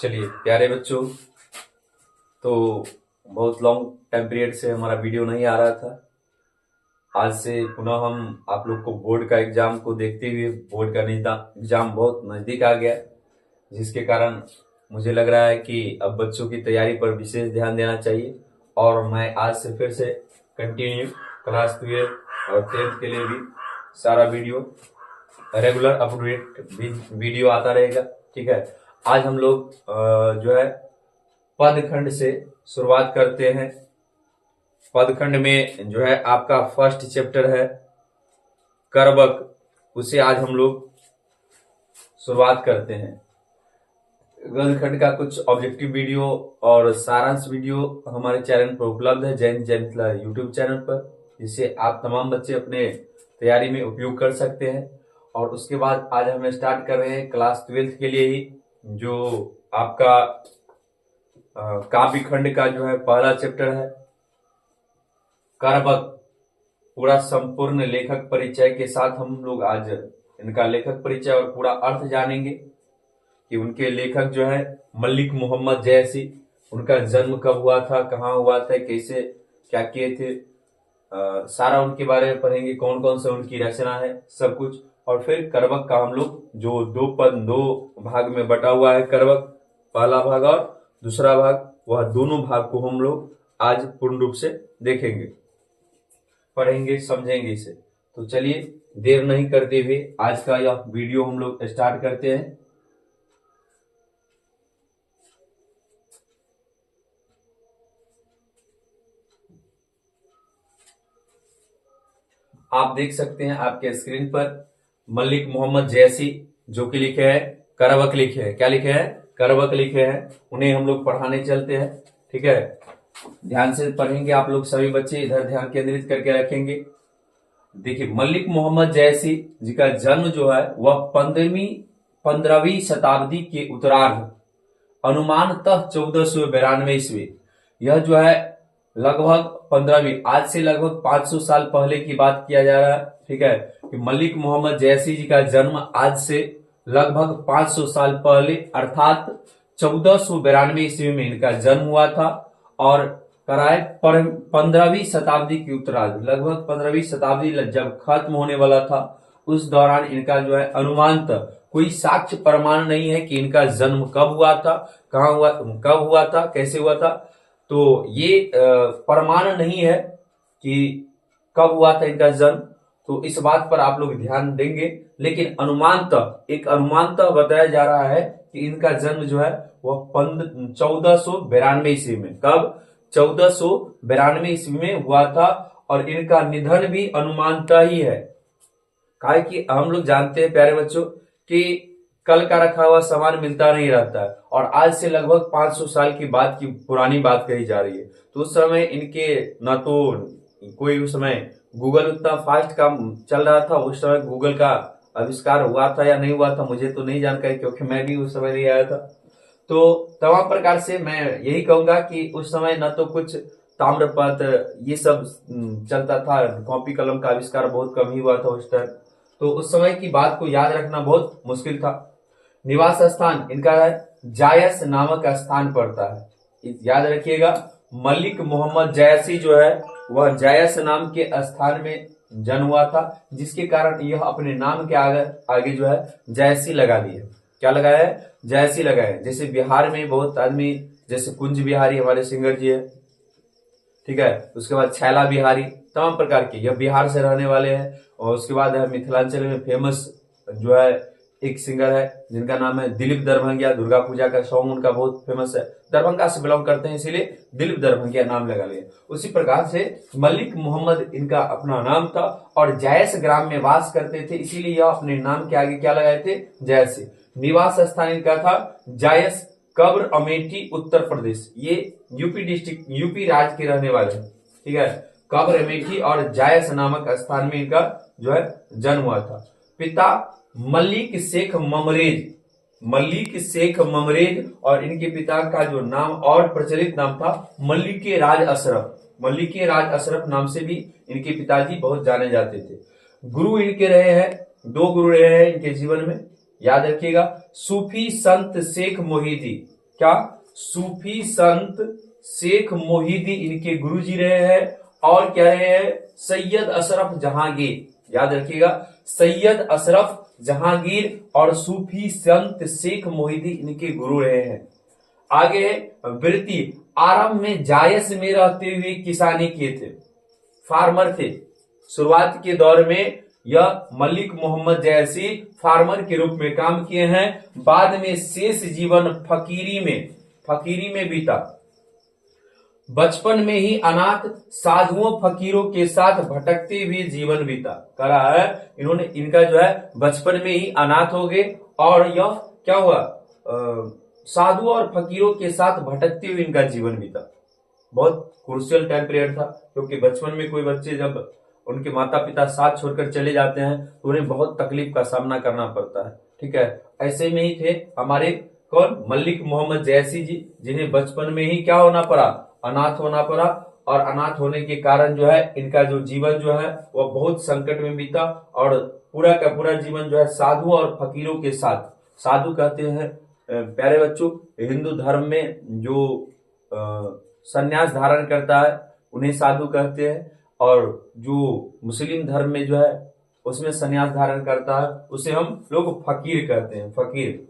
चलिए प्यारे बच्चों, तो बहुत लॉन्ग टाइम पीरियड से हमारा वीडियो नहीं आ रहा था। आज से पुनः हम आप लोग को बोर्ड का एग्जाम को देखते हुए, बोर्ड का एग्जाम बहुत नजदीक आ गया, जिसके कारण मुझे लग रहा है कि अब बच्चों की तैयारी पर विशेष ध्यान देना चाहिए। और मैं आज से फिर से कंटिन्यू क्लास 12 और 10th के लिए भी सारा वीडियो रेगुलर अपडेट वीडियो आता रहेगा। ठीक है, आज हम लोग जो है पदखंड से शुरुआत करते हैं। पदखंड में जो है आपका फर्स्ट चैप्टर है करवक, उसे आज हम लोग शुरुआत करते हैं। गलखंड का कुछ ऑब्जेक्टिव वीडियो और सारांश वीडियो हमारे चैनल पर उपलब्ध है, जैन जय मिथिला यूट्यूब चैनल पर, जिसे आप तमाम बच्चे अपने तैयारी में उपयोग कर सकते हैं। और उसके बाद आज हम स्टार्ट कर रहे हैं क्लास 12th के लिए ही, जो आपका काव्य खंड का जो है पहला चैप्टर है करवक। पूरा संपूर्ण लेखक परिचय के साथ हम लोग आज इनका लेखक परिचय और पूरा अर्थ जानेंगे कि उनके लेखक जो है मलिक मोहम्मद जयसी, उनका जन्म कब हुआ था, कहाँ हुआ था, कैसे क्या किए थे, सारा उनके बारे में पढ़ेंगे, कौन कौन सा उनकी रचना है, सब कुछ। और फिर करवक का हम लोग जो दो भाग में बटा हुआ है करवक, पहला भाग और दूसरा भाग, वह दोनों भाग को हम लोग आज पूर्ण रूप से देखेंगे, पढ़ेंगे, समझेंगे इसे। तो चलिए देर नहीं करते हुए आज का यह वीडियो हम लोग स्टार्ट करते हैं। आप देख सकते हैं आपके स्क्रीन पर मलिक मोहम्मद जयसी जो कि लिखे हैं करवक लिखे हैं। क्या लिखे हैं? करवक लिखे हैं। उन्हें हम लोग पढ़ाने चलते हैं। ठीक है, ध्यान से पढ़ेंगे आप लोग सभी बच्चे, इधर ध्यान केंद्रित करके रखेंगे। देखिए, मलिक मोहम्मद जयसी जी का जन्म जो है वह 15वीं शताब्दी के उत्तरार्ध, अनुमानतः 1492 ईस्वी, यह जो है लगभग 15वीं, आज से लगभग 500 साल पहले की बात किया जा रहा है। ठीक है, कि मलिक मोहम्मद जयसी जी का जन्म आज से लगभग 500 साल पहले अर्थात 1492 ईस्वी में इनका जन्म हुआ था। और कराए 15वीं शताब्दी की उत्तरार्ध, लगभग 15वीं शताब्दी जब खत्म होने वाला था, उस दौरान इनका जो है अनुमानतः कोई साक्ष्य प्रमाण नहीं है कि इनका जन्म कब हुआ था, कहाँ हुआ, कब हुआ था, कैसे हुआ था। तो ये प्रमाण नहीं है कि कब हुआ था इनका जन्म, तो इस बात पर आप लोग ध्यान देंगे। लेकिन अनुमानतः बताया जा रहा है कि इनका जन्म जो है वह 1492 ईस्वी में, कब? 1492 ईस्वी में हुआ था। और इनका निधन भी अनुमानतः ही है, काहे कि हम लोग जानते हैं प्यारे बच्चों कि कल का रखा हुआ सामान मिलता नहीं रहता है। और आज से लगभग 500 साल की बात की पुरानी बात कही जा रही है। तो उस समय इनके ना तो कोई, उस समय गूगल उतना फास्ट काम चल रहा था, उस समय गूगल का आविष्कार हुआ था या नहीं हुआ था मुझे तो नहीं जानकारी, क्योंकि मैं भी उस समय नहीं आया था। तो तमाम प्रकार से मैं यही कहूंगा कि उस समय न तो कुछ ताम्रपत्र ये सब चलता था, कॉपी कलम का आविष्कार बहुत कम ही हुआ था उस टाइम। तो उस समय की बात को याद रखना बहुत मुश्किल था। निवास स्थान इनका है जायस नामक स्थान पड़ता है, याद रखिएगा। मलिक मोहम्मद जयसी जो है वह जायस नाम के स्थान में जन्म हुआ था, जिसके कारण यह अपने नाम के आगे जो है जयसी लगा दिए। क्या लगाया है? जयसी लगाया है। जैसे बिहार में बहुत आदमी, जैसे कुंज बिहारी हमारे सिंगर जी है, ठीक है, उसके बाद छैला बिहारी, तमाम प्रकार के, यह बिहार से रहने वाले हैं। और उसके बाद मिथिलांचल में फेमस जो है एक सिंगर है जिनका नाम है दिलीप दरभंगिया, दुर्गा पूजा का सॉन्ग उनका बहुत फेमस है, दरभंगा से बिलोंग करते हैं इसीलिए दिलीप दरभंगिया नाम लगा लिया। उसी प्रकार से मलिक मोहम्मद इनका अपना नाम था और जायस ग्राम में वास करते थे, इसीलिए यह अपने नाम के आगे क्या लगाए थे? जयसी। निवास स्थान इनका था जायस, कब्र अमेठी उत्तर प्रदेश, ये यूपी डिस्ट्रिक्ट, यूपी राज्य के रहने वाले हैं। ठीक है, कब्र अमेठी और जायस नामक स्थान में इनका जो है जन्म हुआ था। पिता मलिक शेख ममरेज, मलिक शेख ममरेज, और इनके पिता का जो नाम और प्रचलित नाम था मलिक राज अशरफ, मलिक राज अशरफ नाम से भी इनके पिताजी बहुत जाने जाते थे। गुरु इनके रहे हैं, 2 गुरु रहे हैं इनके जीवन में, याद रखिएगा। सूफी संत शेख मोहिदी, क्या सूफी संत शेख मोहिउद्दीन इनके गुरुजी रहे हैं, और क्या रहे हैं सैयद अशरफ जहांगीर। याद रखिएगा, सैयद अशरफ जहांगीर और सूफी संत शेख मोहिउद्दीन इनके गुरु रहे हैं। आगे वृत्ति, आरंभ में जायस में रहते हुए किसानी किए थे, फार्मर थे। शुरुआत के दौर में यह मलिक मोहम्मद जैसी फार्मर के रूप में काम किए हैं। बाद में शेष जीवन फकीरी में बीता। बचपन में ही अनाथ साधुओं फकीरों के साथ भटकते हुए जीवन बीता। करा है इन्होंने, इनका जो है बचपन में ही अनाथ हो गए, और यह क्या हुआ साधु और फकीरों के साथ भटकते हुए इनका जीवन बीता। बहुत क्रूशियल टाइम पीरियड था, क्योंकि बचपन में कोई बच्चे जब उनके माता पिता साथ छोड़कर चले जाते हैं तो उन्हें बहुत तकलीफ का सामना करना पड़ता है। ठीक है, ऐसे में ही थे हमारे कौन, मलिक मोहम्मद जैसी जी, जिन्हें बचपन में ही क्या होना पड़ा, अनाथ होना पड़ा। और अनाथ होने के कारण जो है इनका जो जीवन जो है वह बहुत संकट में बीता, और पूरा का पूरा जीवन जो है साधु और फकीरों के साथ। साधु कहते हैं प्यारे बच्चों, हिंदू धर्म में जो संन्यास धारण करता है उन्हें साधु कहते हैं, और जो मुस्लिम धर्म में जो है उसमें संन्यास धारण करता है उसे हम लोग फकीर कहते हैं, फकीर।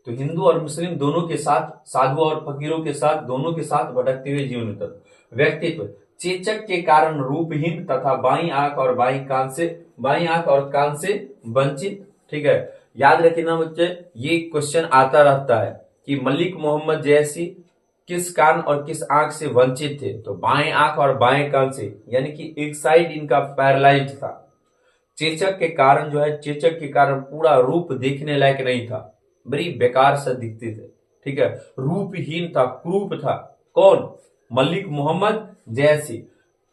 तो हिंदू और मुस्लिम दोनों के साथ, साधु और फकीरों के साथ, दोनों के साथ भटकते हुए जीवन बीता। व्यक्तित्व, चेचक के कारण रूपहीन तथा बाईं आंख और कान से वंचित। ठीक है, याद रखना बच्चे, ये क्वेश्चन आता रहता है कि मलिक मोहम्मद जैसी किस कान और किस आंख से वंचित थे, तो बाएं आंख और बाएं कान से, यानी कि एक साइड इनका पैरालाइज था। चेचक के कारण जो है, चेचक के कारण पूरा रूप देखने लायक नहीं था, बड़ी बेकार सा दिखते थे। ठीक है, रूपहीन था, क्रूप था। कौन, मलिक मोहम्मद जैसी।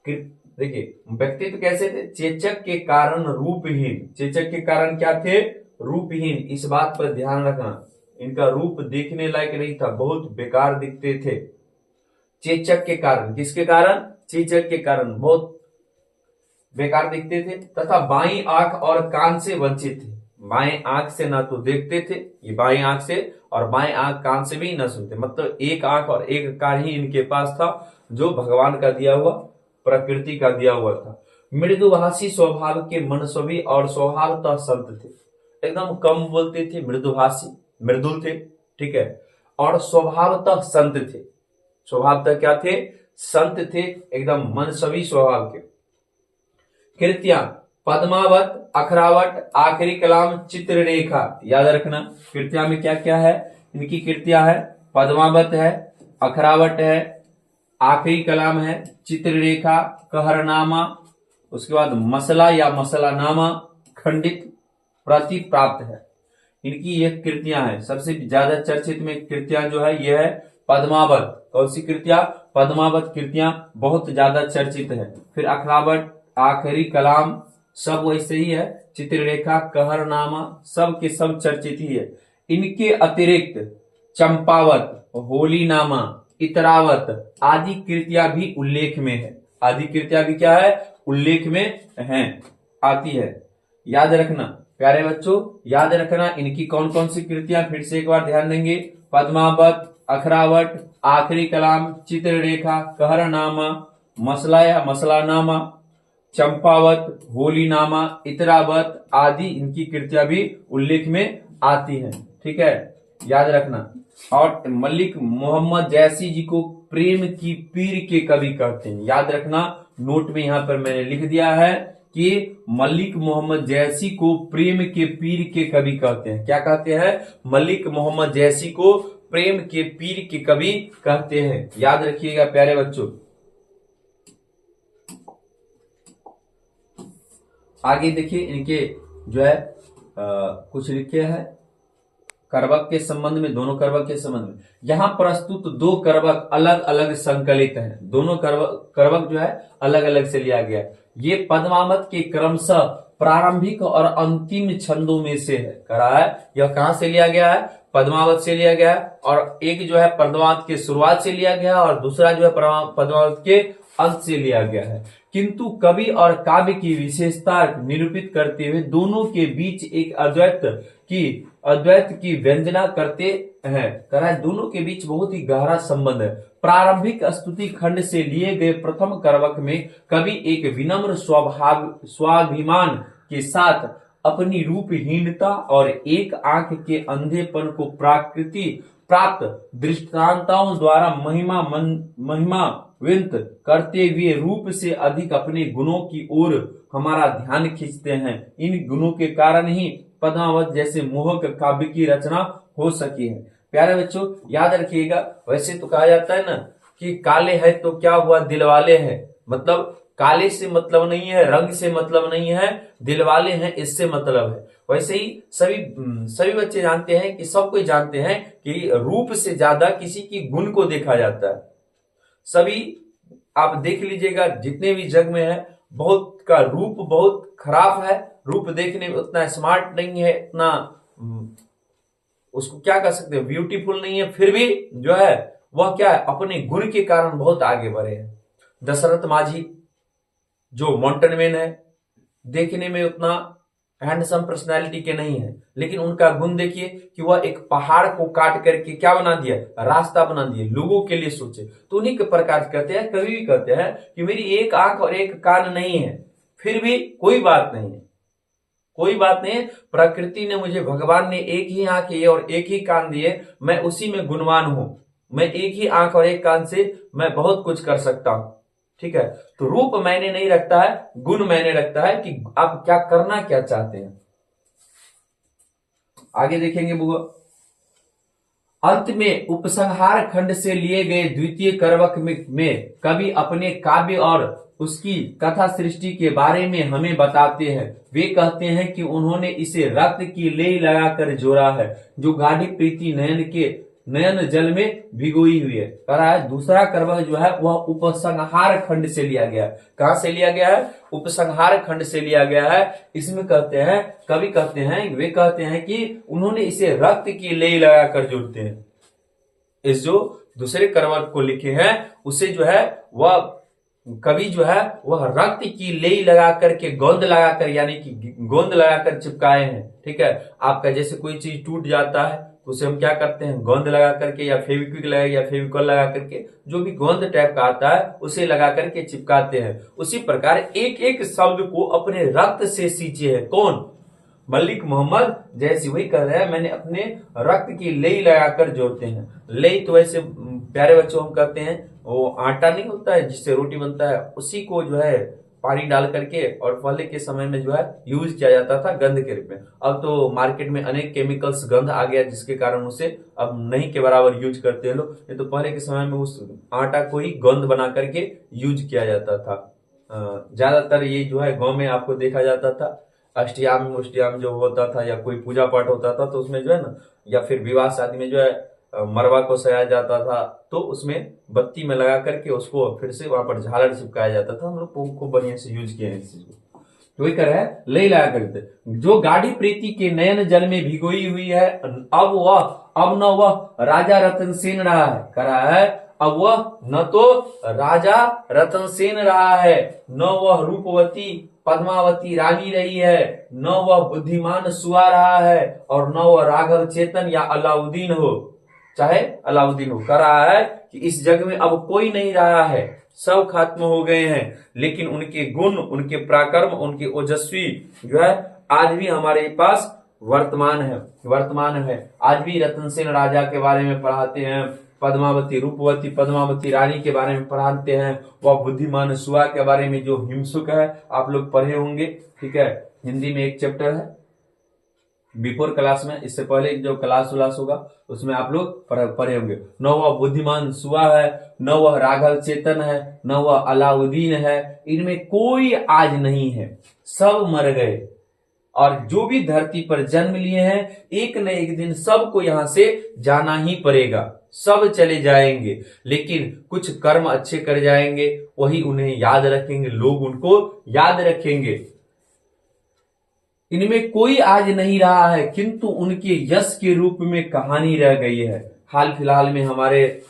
देखिए व्यक्तित्व कैसे थे, चेचक के कारण रूपहीन। चेचक के कारण क्या थे, रूपहीन। इस बात पर ध्यान रखना, इनका रूप देखने लायक नहीं था, बहुत बेकार दिखते थे। चेचक के कारण, किसके कारण, चेचक के कारण बहुत बेकार दिखते थे। तथा बाईं आंख और कान से वंचित थे। बाएं आंख से ना तो देखते थे, ये बाएं आंख से, और बाएं आंख कान से भी ना सुनते। मतलब एक आंख और एक कान ही इनके पास था, जो भगवान का दिया हुआ, प्रकृति का दिया हुआ था। मृदुभाषी स्वभाव के मनस्वी और स्वभावतः संत थे। एकदम कम बोलते थे, मृदुभाषी, मृदुल थे। ठीक है, और स्वभावतः संत थे। स्वभावतः क्या थे, संत थे, एकदम मनस्वी स्वभाव के। कृतियां, पद्मावत, अखरावट, आखिरी कलाम, चित्ररेखा। याद रखना कृतियां में क्या क्या है, इनकी कृतियां है, पद्मावत है, अखरावट है, आखिरी कलाम है, चित्ररेखा, कहरनामा, उसके बाद मसला या मसलानामा, खंडित, प्रति प्राप्त है। इनकी ये कृतियां हैं। सबसे ज्यादा चर्चित में कृतियां जो है यह है पद्मावत। कौन सी कृतियां, पद्मावत कृतियां बहुत ज्यादा चर्चित है। फिर अखरावट, आखिरी कलाम, सब वैसे ही है। चित्ररेखा, कहरनामा, सब के सब चर्चित ही है। इनके अतिरिक्त चंपावत, होलीनामा, इतरावत आदि कृतियां भी उल्लेख में है। आदि कृतियां भी क्या है, उल्लेख में हैं, आती है। याद रखना प्यारे बच्चों, याद रखना इनकी कौन कौन सी कृतियां, फिर से एक बार ध्यान देंगे। पद्मावत, अखरावट, आखिरी कलाम, चित्ररेखा, कहरनामा, मसला या मसलानामा, चंपावत, होलीनामा, इतरावत आदि इनकी कृतियां भी उल्लेख में आती हैं। ठीक है, याद रखना। और मलिक मोहम्मद जैसी जी को प्रेम की पीर के कवि कहते हैं। याद रखना, नोट में यहां पर मैंने लिख दिया है कि मलिक मोहम्मद जैसी को प्रेम के पीर के कवि कहते हैं। क्या कहते हैं, मलिक मोहम्मद जैसी को प्रेम के पीर के कवि कहते हैं। याद रखिएगा प्यारे बच्चों। आगे देखिए, इनके जो है कुछ लिखे हैं करवक के संबंध में, दोनों करवक के संबंध में। यहां प्रस्तुत दो करवक अलग अलग संकलित हैं। दोनों करवक जो है अलग अलग से लिया गया। ये पद्मावत के क्रमशः प्रारंभिक और अंतिम छंदों में से है। करा है, यह कहां से लिया गया है, पद्मावत से लिया गया है। और एक जो है पद्मावत के शुरुआत से लिया गया है, और दूसरा जो है पद्मावत के अंत से लिया गया है। किंतु कवि और काव्य की विशेषता निरूपित करते हुए दोनों के बीच एक अद्वैत की व्यंजना करते हैं। कह रहा है दोनों के बीच बहुत ही गहरा संबंध है। प्रारंभिक स्तुति खंड से लिए गए प्रथम करवक में कवि एक विनम्र स्वाभिमान के साथ अपनी रूपहीनता और एक आंख के अंधेपन को प्रकृति प्राप्त दृष्टांतों द्वारा महिमान्वित करते हुए रूप से अधिक अपने गुणों की ओर हमारा ध्यान खींचते हैं। इन गुणों के कारण ही पद्मावत जैसे मोहक काव्य की रचना हो सकी है। प्यारे बच्चों याद रखिएगा, वैसे तो कहा जाता है ना कि काले है तो क्या हुआ दिलवाले हैं, मतलब काले से मतलब नहीं है, रंग से मतलब नहीं है, दिलवाले हैं इससे मतलब है। वैसे ही सभी बच्चे जानते हैं कि सब कोई जानते हैं कि रूप से ज्यादा किसी की गुण को देखा जाता है। सभी आप देख लीजिएगा जितने भी जग में है, बहुत का रूप बहुत खराब है, रूप देखने में उतना स्मार्ट नहीं है, उतना उसको क्या कर सकते हैं ब्यूटीफुल नहीं है, फिर भी जो है वह क्या है अपने गुण के कारण बहुत आगे बढ़े हैं। दशरथ माझी जो माउंटेन मैन है, देखने में उतना हैंडसम पर्सनालिटी के नहीं है, लेकिन उनका गुण देखिए कि वह एक पहाड़ को काट करके क्या बना दिया, रास्ता बना दिया, लोगों के लिए सोचे। तो उन्हीं के प्रकार कहते हैं, कभी भी कहते हैं कि मेरी एक आंख और एक कान नहीं है, फिर भी कोई बात नहीं है, कोई बात नहीं है। प्रकृति ने मुझे, भगवान ने एक ही आंख दिए और एक ही कान दिए, मैं उसी में गुणवान हूं। मैं एक ही आंख और एक कान से मैं बहुत कुछ कर सकता हूं। ठीक है, तो रूप मैंने नहीं रखता है, गुण मैंने रखता है कि आप क्या करना क्या चाहते हैं। आगे देखेंगे बुआ, अंत में उपसंहार खंड से लिए गए द्वितीय करवक में कवि अपने काव्य और उसकी कथा सृष्टि के बारे में हमें बताते हैं। वे कहते हैं कि उन्होंने इसे रक्त की लेई लगाकर जोड़ा है, जो गाढ़ी प्रीति नयन जल में भिगोई हुई है। कह रहा है दूसरा करवक जो है वह उपसंहार खंड से लिया गया है। कहां से लिया गया है? उपसंहार खंड से लिया गया है। इसमें कहते हैं, कवि कहते हैं, वे कहते हैं कि उन्होंने इसे रक्त की लेई लगाकर जोड़ते हैं। इस जो दूसरे करवक को लिखे हैं उसे जो है वह कवि जो है वह रक्त की लेई लगा करके गोंद लगाकर, यानी कि गोंद लगाकर चिपकाए हैं। ठीक है, आपका जैसे कोई चीज टूट जाता है तो उसे हम क्या करते हैं, गोंद लगा करके या फेविक्विक लगा या फेविकॉल लगा करके, जो भी गोंद टाइप का आता है उसे लगा करके चिपकाते हैं। उसी प्रकार एक एक शब्द को अपने रक्त से सींचे है। कौन? मलिक मोहम्मद जैसी। वही कह रहे हैं मैंने अपने रक्त की लेई लगाकर जोड़ते हैं। लेई तो वैसे प्यारे बच्चों हम कहते हैं वो आटा नहीं होता है जिससे रोटी बनता है, उसी को जो है पानी डाल करके और पहले के समय में जो है यूज किया जाता था गंध के रूप में। अब तो मार्केट में अनेक केमिकल्स गंध आ गया जिसके कारण उसे अब नहीं के बराबर यूज करते हैं लोग। ये तो पहले के समय में उस आटा को ही गंध बना करके यूज किया जाता था। ज्यादातर ये जो है गांव में आपको देखा जाता था। अष्टयाम जो होता था या कोई पूजा पाठ होता था तो उसमें जो है ना, या फिर विवाह शादी में जो है मरवा को सजाया जाता था तो उसमें बत्ती में लगा करके उसको फिर से वहां पर झालर चिपकाया जाता था। हम लोग खूब बढ़िया से यूज किए हैं इस चीज को। तो वही कर रहा है ले लगा करते, जो गाढ़ी प्रीति के नयन जल में भिगोई हुई है, अब न वह राजा रतन सेन रहा है। कर रहा है अब वह न तो राजा रतन सेन रहा है, न वह रूपवती पद्मावती रानी रही है, न वह बुद्धिमान सुआ रहा है, और न वह राघव चेतन या अलाउद्दीन हो, चाहे अलाउद्दीन हो। कह रहा है कि इस जग में अब कोई नहीं रहा है, सब खत्म हो गए हैं, लेकिन उनके गुण, उनके पराक्रम, उनके ओजस्वी जो है आज भी हमारे पास वर्तमान है। आज भी रतन सेन राजा के बारे में पढ़ाते हैं, पद्मावती रूपवती पद्मावती रानी के बारे में पढ़ाते हैं, वह बुद्धिमान सुआ के बारे में जो हिमसुक है आप लोग पढ़े होंगे। ठीक है, हिंदी में एक चैप्टर है बिफोर क्लास में, इससे पहले जो क्लास होगा उसमें आप लोग पढ़े होंगे। न वह बुद्धिमान सुआ है, न वह राघव चेतन है, न वह अलाउद्दीन है, इनमें कोई आज नहीं है, सब मर गए। और जो भी धरती पर जन्म लिए हैं एक न एक दिन सबको यहां से जाना ही पड़ेगा, सब चले जाएंगे, लेकिन कुछ कर्म अच्छे कर जाएंगे, वही उन्हें याद रखेंगे, लोग उनको याद रखेंगे। इनमें कोई आज नहीं रहा है, किंतु उनके यश के रूप में कहानी रह गई है। हाल फिलहाल में हमारे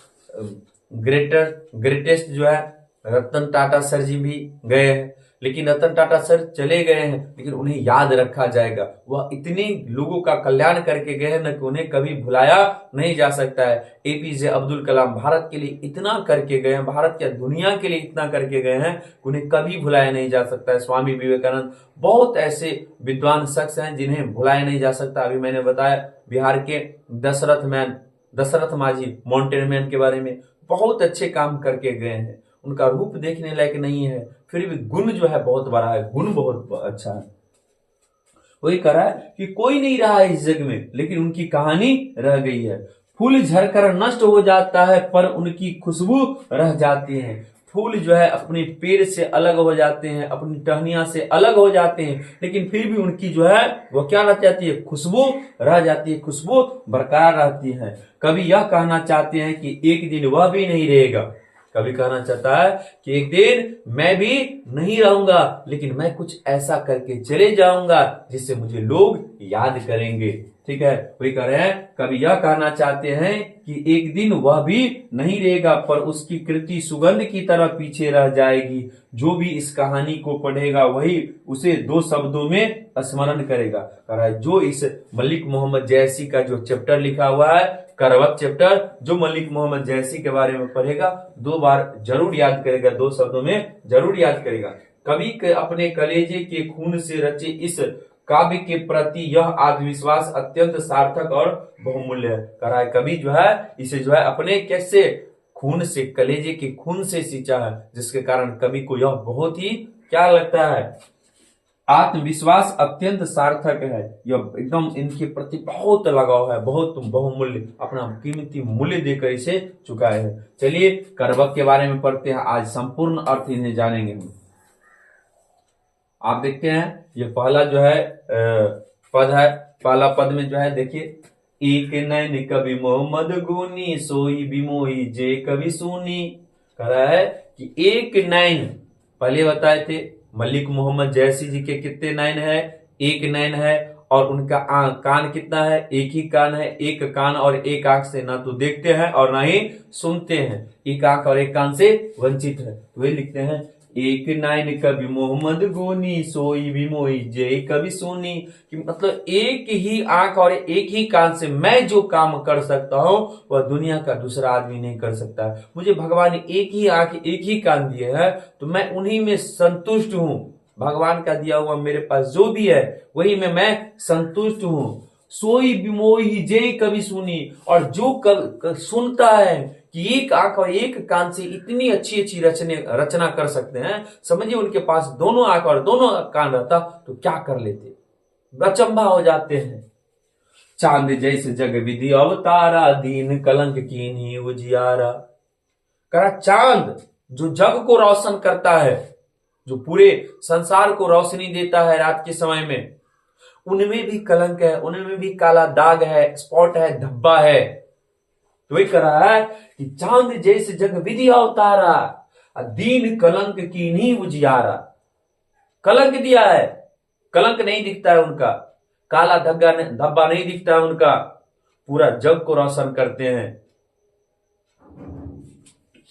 ग्रेटेस्ट जो है रतन टाटा सर जी भी गए हैं, लेकिन रतन टाटा सर चले गए हैं, लेकिन उन्हें याद रखा जाएगा। वह इतने लोगों का कल्याण करके गए हैं न कि उन्हें कभी भुलाया नहीं जा सकता है। एपीजे अब्दुल कलाम भारत के लिए इतना करके गए हैं, भारत या दुनिया के लिए इतना करके गए हैं, उन्हें कभी भुलाया नहीं जा सकता है। स्वामी विवेकानंद, बहुत ऐसे विद्वान शख्स हैं जिन्हें भुलाया नहीं जा सकता। अभी मैंने बताया बिहार के दशरथ मांझी माउंटेन मैन के बारे में, बहुत अच्छे काम करके गए हैं। उनका रूप देखने लायक नहीं है, फिर भी गुण जो है बहुत बड़ा है, गुण बहुत अच्छा है। वही कह रहा है कि कोई नहीं रहा है इस जग में, लेकिन उनकी कहानी रह गई है। फूल झड़कर नष्ट हो जाता है, पर उनकी खुशबू रह जाती है। फूल जो है अपने पेड़ से अलग हो जाते हैं, अपनी टहनियां से अलग हो जाते हैं, लेकिन फिर भी उनकी जो है वो क्या रह जाती है, खुशबू रह जाती है, खुशबू बरकरार रहती है। कभी यह कहना चाहते हैं कि एक दिन वह भी नहीं रहेगा, कभी कहना चाहता है कि एक दिन मैं भी नहीं रहूंगा, लेकिन मैं कुछ ऐसा करके चले जाऊंगा जिससे मुझे लोग याद करेंगे। ठीक है, वही कह रहे हैं, कभी यह कहना चाहते हैं कि एक दिन वह भी नहीं रहेगा, पर उसकी कृति सुगंध की तरह पीछे रह जाएगी। जो भी इस कहानी को पढ़ेगा वही उसे 2 शब्दों में स्मरण करेगा। कह रहा है जो इस मलिक मोहम्मद जैसी का जो चैप्टर लिखा हुआ है, करवक चैप्टर, जो मलिक मोहम्मद जैसी के बारे में पढ़ेगा 2 बार जरूर याद करेगा, 2 शब्दों में जरूर याद करेगा। कवि के अपने कलेजे के खून से रचे इस काव्य के प्रति यह आत्मविश्वास अत्यंत सार्थक और बहुमूल्य है। कह रहा है कवि जो है इसे जो है अपने कैसे खून से, कलेजे के खून से सींचा है, जिसके कारण कवि को यह बहुत ही क्या लगता है, आत्मविश्वास अत्यंत सार्थक है। यह एकदम इनके प्रति बहुत लगाव है, बहुत बहुमूल्य, अपना कीमती मूल्य देकर इसे चुकाए है। चलिए करवक के बारे में पढ़ते हैं, आज संपूर्ण अर्थ इन्हें जानेंगे हम। आप देखते हैं ये पहला जो है पद है, पहला पद में जो है देखिए, एक नैन कवि मोहम्मद गुनी सोई बिमोई जे कवि सुनी। कह रहा है कि एक नैन, पहले बताए थे मलिक मोहम्मद जैसी जी के कितने नैन है, एक नैन है, और उनका कान कितना है, एक ही कान है। एक कान और एक आंख से ना तो देखते हैं और ना ही सुनते हैं, एक आंख और एक कान से वंचित है। तो वे लिखते हैं एक नैन कवि मोहम्मद गोनी सोई बिमोई जे कवि सोनी, कि मतलब एक ही आंख और एक ही कान से मैं जो काम कर सकता हूं वह दुनिया का दूसरा आदमी नहीं कर सकता है। मुझे भगवान ने एक ही आंख एक ही कान दिए है, तो मैं उन्हीं में संतुष्ट हूं। भगवान का दिया हुआ मेरे पास जो भी है वही में मैं संतुष्ट हूं। सोई बिमोई जे कवि सुनी, और जो सुनता है कि एक आंख और एक कान से इतनी अच्छी अच्छी रचना कर सकते हैं, समझिए उनके पास दोनों आंख और दोनों कान रहता तो क्या कर लेते, अचंभा हो जाते हैं। चांद जैसे जग विधि अवतारा, दीन कलंक कीन्ही उजियारा। कहा चांद जो जग को रोशन करता है, जो पूरे संसार को रोशनी देता है रात के समय में, उनमें भी कलंक है, उनमें भी काला दाग है, स्पॉट है, धब्बा है। तो वही कह रहा है कि चांद जैसे जग विधि अवतारा, दीन कलंक की नहीं उजियारा। कलंक दिया है, कलंक नहीं दिखता है उनका, काला धब्बा नहीं दिखता है उनका, पूरा जग को रोशन करते हैं,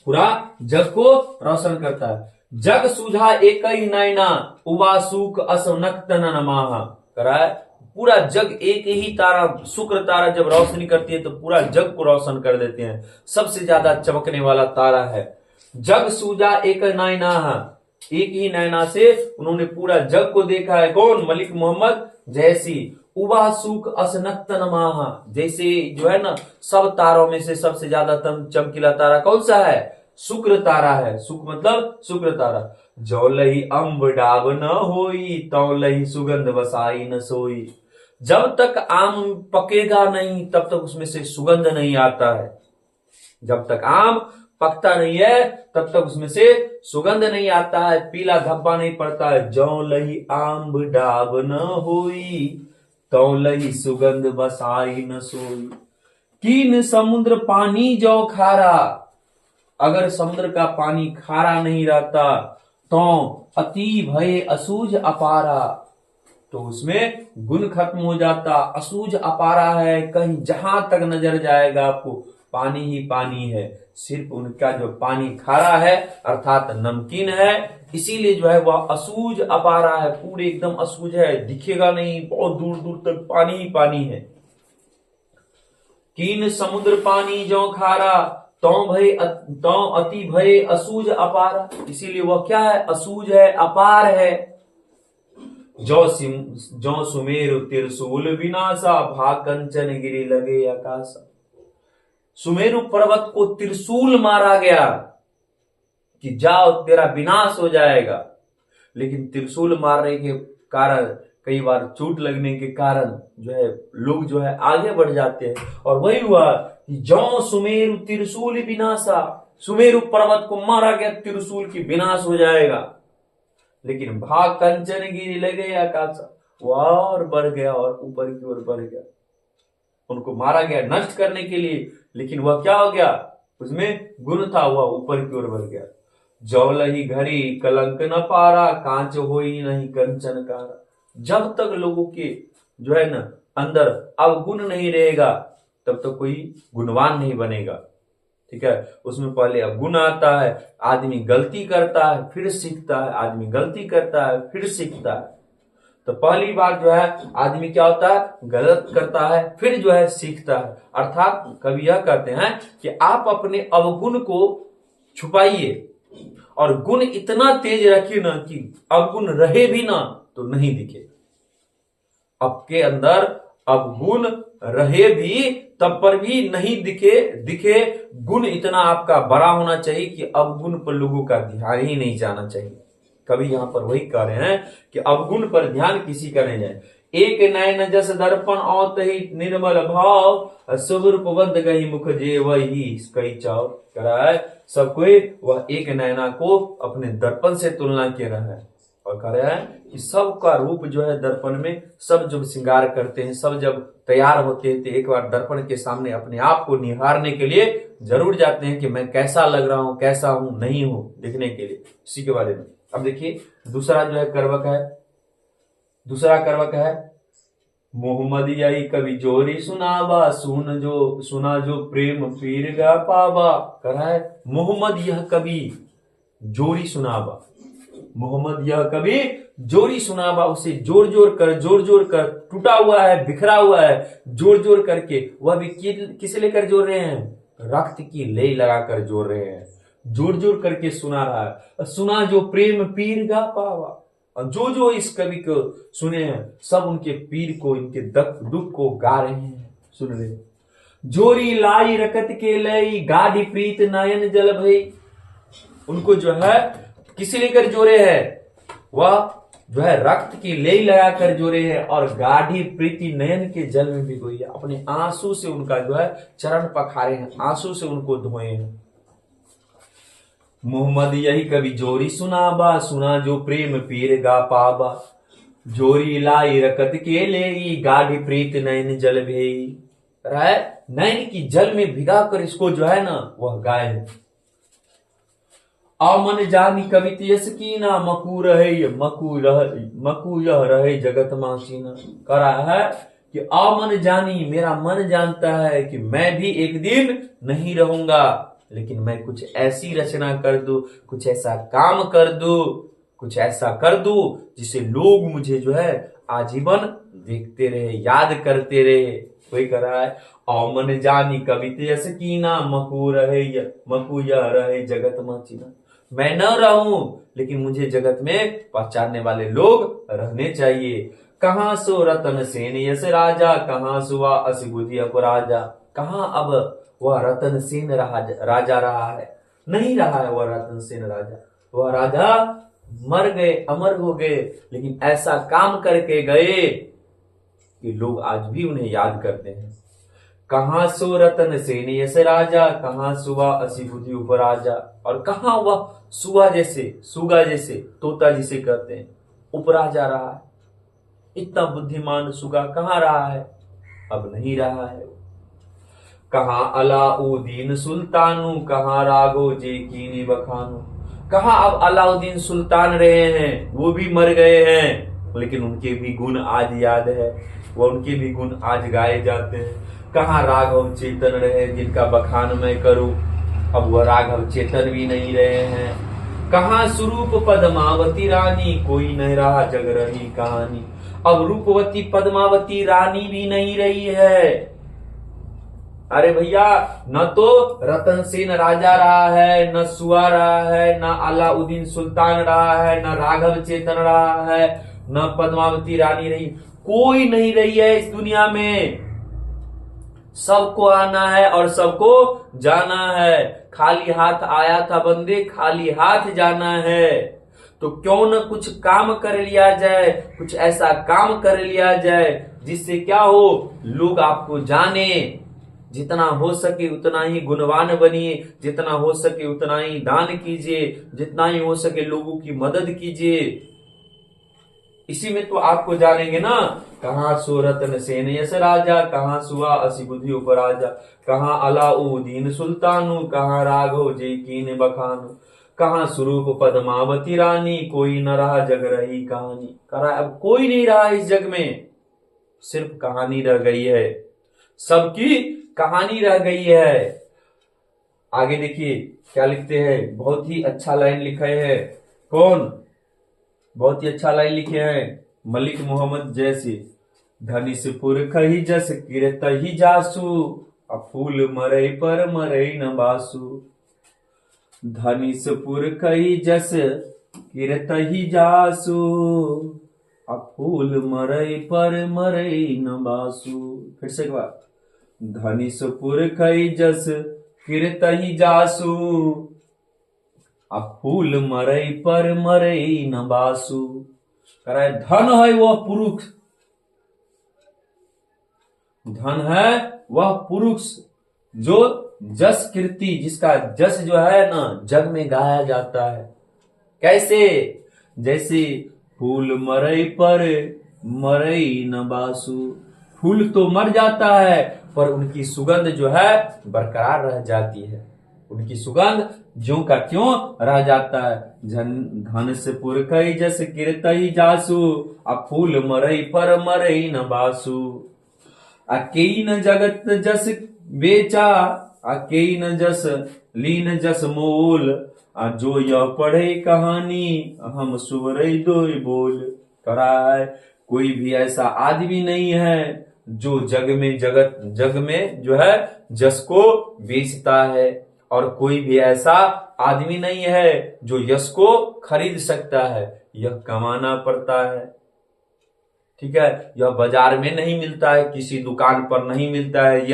पूरा जग को रोशन करता है। जग सूझा एक ही नैना, उबासूक असनक्तन नमाहा। करा है पूरा जग एक ही तारा, शुक्र तारा जब रोशनी करती है तो पूरा जग को रोशन कर देते हैं, सबसे ज्यादा चमकने वाला तारा है। जग सूझा एक नैना, एक ही नैना से उन्होंने पूरा जग को देखा है। कौन? मलिक मोहम्मद जैसी। उबासूक असनक्तन माहा, जैसे जो है ना सब तारों में से सबसे ज्यादा चमकीला तारा कौन सा है? शुक्र तारा है। शुक्र मतलब शुक्र तारा। जो लही अम्ब डाब न होई, तो लही सुगंध बसाई न सोई। जब तक आम पकेगा नहीं तब तक उसमें से सुगंध नहीं आता है। जब तक आम पकता नहीं है तब तक उसमें से सुगंध नहीं आता है, पीला धब्बा नहीं पड़ता है। जो लही आम्ब डाब न होई, तो लही सुगंध बसाई न सोई। कीन समुद्र पानी जो खारा, अगर समुद्र का पानी खारा नहीं रहता तो अति भय असूझ अपारा, तो उसमें गुण खत्म हो जाता। असूझ अपारा है, कहीं जहां तक नजर जाएगा आपको पानी ही पानी है, सिर्फ उनका जो पानी खारा है अर्थात नमकीन है, इसीलिए जो है वह असूझ अपारा है, पूरे एकदम असूझ है, दिखेगा नहीं, बहुत दूर दूर तक पानी ही पानी है। कीन समुद्र पानी जो खारा, तो अति भय असूझ अपारा, इसीलिए वह क्या है, असूझ है, अपार है। जो सुमेरु त्रिशूल विनाशा, भा कंचन गिरी लगे आकाशा। सुमेरु पर्वत को त्रिशूल मारा गया कि जाओ तेरा विनाश हो जाएगा, लेकिन त्रिशूल मारने के कारण, कई बार चोट लगने के कारण जो है लोग जो है आगे बढ़ जाते हैं। और वही हुआ कि जो सुमेरु त्रिशूल विनाशा, सुमेरु पर्वत को मारा गया त्रिशूल की विनाश हो जाएगा, लेकिन भाग कंचन गिरी लगे आकाशा, वो और बढ़ गया और ऊपर की ओर बढ़ गया। उनको मारा गया नष्ट करने के लिए, लेकिन वह क्या हो गया, उसमें गुण था, वह ऊपर की ओर बढ़ गया। जौलही घड़ी कलंक न पारा, कांच होई नहीं कंचन कारा। जब तक लोगों के जो है ना अंदर अवगुण नहीं रहेगा, तब तक कोई गुणवान नहीं बनेगा। ठीक है, उसमें पहले अवगुण आता है, आदमी गलती करता है फिर सीखता है, आदमी गलती करता है फिर सीखता है। तो पहली बार जो है आदमी क्या होता है, गलत करता है फिर जो है सीखता है। अर्थात कवि यह कहते हैं कि आप अपने अवगुण को छुपाइए और गुण इतना तेज रखिए ना कि अवगुण रहे भी ना तो नहीं दिखे। आपके अंदर अवगुण रहे भी तब पर भी नहीं दिखे गुण इतना आपका बड़ा होना चाहिए कि अवगुण पर लोगों का ध्यान ही नहीं जाना चाहिए। कभी यहां पर वही कह रहे हैं कि अवगुण पर ध्यान किसी का नहीं जाए। एक नयन जस दर्पण औत ही निर्मल भाव, स्वरूप बंद गई मुख जे वही कई चाव। कह रहा है सब कोई वह एक नयना को अपने दर्पण से तुलना किया रहा है, और कह रहा है कि सबका रूप जो है दर्पण में, सब जब श्रृंगार करते हैं, सब जब तैयार होते हैं तो एक बार दर्पण के सामने अपने आप को निहारने के लिए जरूर जाते हैं कि मैं कैसा लग रहा हूं, कैसा हूं, नहीं हूं, देखने के लिए, इसी के बारे में। अब देखिए दूसरा जो है करवक है, दूसरा करवक है मोहम्मद यही कवि जोरी सुनावा, सुना जो प्रेम पीर गा पावा। कह रहा है मोहम्मद यह कवि जोरी सुनावा, मोहम्मद यह कवि जोरी सुनावा, उसे जोर जोर कर टूटा हुआ है, बिखरा हुआ है, जोर जोर करके। वह भी किसे लेकर जोड़ रहे हैं, रक्त की लय लगाकर जोड़ रहे हैं, जोर जोर करके सुना रहा है। सुना जो प्रेम पीर गा पावा, और जो इस कवि को सुने हैं सब उनके पीर को, इनके दुख को गा रहे हैं, सुन रहे हैं। जोरी लाई रकत के लई, गाढ़ी प्रीत नयन जल भई। उनको जो है किसी लेकर जोड़े हैं, वह जो है रक्त की लेई लगाकर जोड़े हैं और गाढ़ी प्रीति नयन के जल में भिगोई है। अपने आंसू से उनका जो है चरण पखारे हैं, आंसू से उनको धोए हैं। मोहम्मद यही कवि जोरी सुनाबा, सुना जो प्रेम पीर गा पाबा। जोरी लाई रकत के ले, गाढ़ी प्रीत नयन जल भेई। नयन की जल में भिगा कर इसको जो है ना वह गाय। मन जानी कवित यस कीना, मकू यह रहे जगत मासीना। कह रहा है कि मन जानी, मेरा मन जानता है कि मैं भी एक दिन नहीं रहूंगा, लेकिन मैं कुछ ऐसी रचना कर दूं, कुछ ऐसा काम कर दूं, कुछ ऐसा कर दूं जिसे लोग मुझे जो है आजीवन देखते रहे, याद करते रहे। कोई कह रहा है मन जानी कवित यस कीना, मकू यह रहे जगत मासीना। मैं न रहूं लेकिन मुझे जगत में पहचानने वाले लोग रहने चाहिए। कहां सो रतन सेन यस राजा, कहां सुआ असिबुद्धि अपराजा। कहां अब वह रतन सेन राजा रहा है, नहीं रहा है वह रतन सेन राजा। वह राजा मर गए, अमर हो गए, लेकिन ऐसा काम करके गए कि लोग आज भी उन्हें याद करते हैं। कहां सो रतन सेन यस राजा, कहां सुआ असिबुद्धि उपराजा। और कहां वह सुगा जैसे तोता जिसे कहते हैं उपराजा रहा है। इतना बुद्धिमान सुगा कहां रहा है, अब नहीं रहा है। कहां अलाउद्दीन सुल्तानू, कहां राघो जे कीनी बखानू। कहां अब अलाउद्दीन सुल्तान रहे हैं, वो भी मर गए हैं, लेकिन उनके भी गुण आज याद है, वो उनके भी गुण आज गाए जाते हैं। कहाँ राघव चेतन रहे जिनका बखान मैं करूं, अब वह राघव चेतन भी नहीं रहे हैं। कहाँ स्वरूप पद्मावती रानी, कोई नहीं रहा जग रही कहानी। अब रूपवती पद्मावती रानी भी नहीं रही है। अरे भैया, न तो रतन सेन राजा रहा है, न सुआ रहा है, न अलाउद्दीन सुल्तान रहा है, न राघव चेतन रहा है, न पद्मावती रानी रही, कोई नहीं रही है इस दुनिया में। सबको आना है और सबको जाना है। खाली हाथ आया था बंदे, खाली हाथ जाना है। तो क्यों न कुछ काम कर लिया जाए, कुछ ऐसा काम कर लिया जाए जिससे क्या हो, लोग आपको जाने। जितना हो सके उतना ही गुणवान बनिए, जितना हो सके उतना ही दान कीजिए, जितना ही हो सके लोगों की मदद कीजिए। इसी में तो आपको जानेंगे ना। कहाँ सो रतन सेन यश राजा, कहाँ सुआ असी बुद्धि उपराजा, कहाँ अलाउद्दीन सुल्तानु, कहाँ राघव जय कीन बखानु, कहाँ स्वरूप पद्मावती रानी, कोई न रहा जग रही कहानी। कहा अब कोई नहीं रहा इस जग में, सिर्फ कहानी रह गई है, सबकी कहानी रह गई है। आगे देखिए क्या लिखते हैं, बहुत ही अच्छा लाइन लिखे है। कौन? बहुत ही अच्छा लाइन लिखे हैं मलिक मोहम्मद जैसी। धनिस पुरखहि जस किरतहि जासु, फूल मरई पर मरई न बासु। धनिस पुरखहि जस किरतहि जासु, फूल मरई पर मरई न बासु। फिर से एक बार, धनिस पुरखहि जस किरतहि जासु, फूल मरई पर मरई न बासु। कह रहा है धन है वह पुरुष, धन है वह पुरुष जो जस कीर्ति, जिसका जस जो है ना जग में गाया जाता है। कैसे? जैसे फूल मरई पर मरई न बासु। फूल तो मर जाता है पर उनकी सुगंध जो है बरकरार रह जाती है, उनकी सुगंध ज्यों का त्यों रह जाता है। धन से पुरखई जस किरतहि जासु, फूल मरई पर मरई न बासु। अकेई न जगत जस बेचा, अकेई न जस लीन जस मोल, जो यह पढ़े कहानी हम सुवरई दोई बोल। करा है कोई भी ऐसा आदमी नहीं है जो जग में जो है जस को बेचता है, और कोई भी ऐसा आदमी नहीं है जो यश को खरीद सकता है। यह कमाना पड़ता है, ठीक है। यह बाजार में नहीं मिलता है, किसी दुकान पर नहीं मिलता है।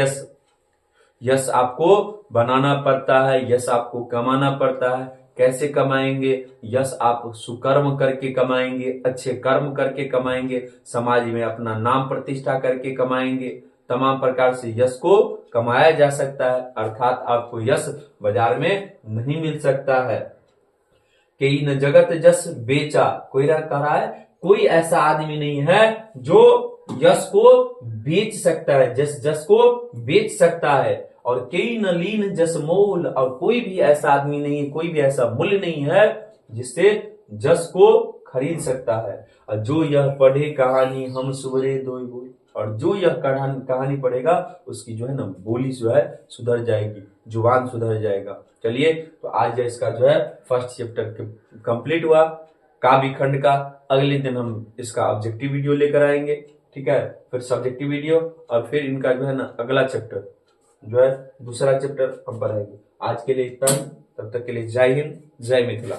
यश आपको बनाना पड़ता है, यश आपको कमाना पड़ता है। कैसे कमाएंगे? यश आप सुकर्म करके कमाएंगे, अच्छे कर्म करके कमाएंगे, समाज में अपना नाम प्रतिष्ठा करके कमाएंगे। तमाम प्रकार से यश को कमाया जा सकता है, अर्थात आपको यश बाजार में नहीं मिल सकता है। कई न जगत जस बेचा, कोई कह रहा है कोई ऐसा आदमी नहीं है जो यश को बेच सकता है, जस को बेच सकता है। और कई न लीन जस मोल, और कोई भी ऐसा आदमी नहीं है, कोई भी ऐसा मूल्य नहीं है जिससे जस को खरीद सकता है। और जो यह पढ़े कहानी हम सुवरे दोई बोल, और जो यह कहानी पढ़ेगा उसकी जो है ना बोली जो है सुधर जाएगी, जुबान सुधर जाएगा। चलिए, तो आज इसका जो है फर्स्ट चैप्टर कंप्लीट हुआ काव्य खंड का। अगले दिन हम इसका ऑब्जेक्टिव वीडियो लेकर आएंगे, ठीक है। फिर सब्जेक्टिव वीडियो, और फिर इनका जो है ना अगला चैप्टर जो है दूसरा चैप्टर हम पढ़ाएंगे। आज के लिए इतना ही, तब तक के लिए जय हिंद, जय मिथिला।